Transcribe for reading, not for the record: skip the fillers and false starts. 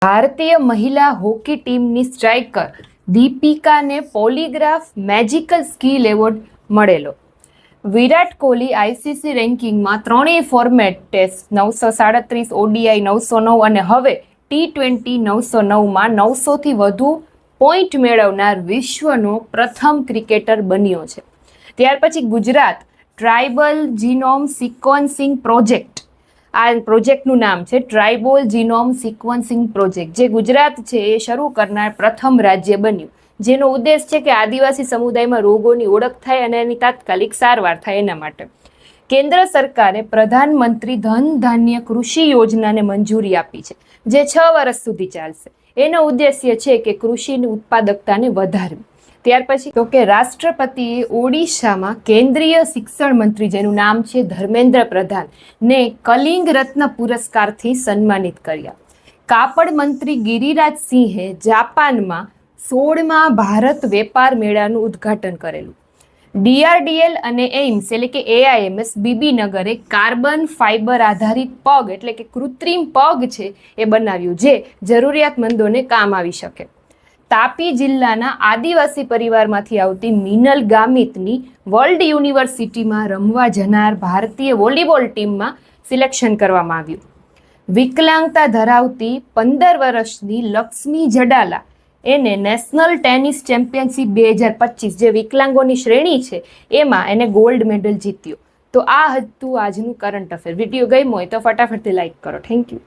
ભારતીય મહિલા હોકી ટીમની સ્ટ્રાઇકર દીપિકાને પોલીગ્રાફ મેજિકલ સ્કિલ એવોર્ડ મળેલો. વિરાટ કોહલી આઈસીસી રેન્કિંગમાં ત્રણેય ફોર્મેટ ટેસ્ટ 937, ઓડીઆઈ 909 અને હવે T20 909માં 900થી વધુ પોઈન્ટ મેળવનાર વિશ્વનો પ્રથમ ક્રિકેટર બન્યો છે. ત્યાર પછી Gujarat tribal genome sequencing project, આ પ્રોજેક્ટનું નામ છે ટ્રાઇબલ જીનોમ સિક્વન્સિંગ પ્રોજેક્ટ, જે ગુજરાત છે એ શરૂ કરનાર પ્રથમ રાજ્ય બન્યું, જેનો ઉદ્દેશ છે કે આદિવાસી સમુદાયમાં રોગોની ઓળખ થાય અને એની તાત્કાલિક સારવાર થાય. એના માટે કેન્દ્ર સરકારે પ્રધાનમંત્રી ધન ધાન્ય કૃષિ યોજનાને મંજૂરી આપી છે, જે 6 વર્ષ સુધી ચાલશે. એનો ઉદ્દેશ્ય છે કે કૃષિની ઉત્પાદકતાને વધારવી. ત્યાર પછી તો કે રાષ્ટ્રપતિએ ઓડિશામાં કેન્દ્રીય શિક્ષણ મંત્રી, જેનું નામ છે ધર્મેન્દ્ર પ્રધાન, ને કલિંગ રત્ન પુરસ્કારથી સન્માનિત કર્યા. કાપડ મંત્રી ગિરિરાજ સિંહે જાપાનમાં 16મા ભારત વેપાર મેળાનું ઉદ્ઘાટન કરેલું. DRDL અને એઇમ્સ એટલે કે AIMS બીબીનગરે કાર્બન ફાઇબર આધારિત પગ એટલે કે કૃત્રિમ પગ છે એ બનાવ્યું, જે જરૂરિયાતમંદોને કામ આવી શકે. તાપી જિલ્લાના આદિવાસી પરિવારમાંથી આવતી મિનલ ગામિતની વર્લ્ડ યુનિવર્સિટીમાં રમવા જનાર ભારતીય વોલીબોલ ટીમમાં સિલેક્શન કરવામાં આવ્યું. વિકલાંગતા ધરાવતી 15 વર્ષની લક્ષ્મી જડાલા એને નેશનલ ટેનિસ ચેમ્પિયનશિપ 2025, જે વિકલાંગોની શ્રેણી છે, એમાં એને ગોલ્ડ મેડલ જીત્યો. તો આ હતું આજનું કરંટ અફેર. વિડીયો ગમ્યો હોય તો ફટાફટથી લાઈક કરો. Thank you.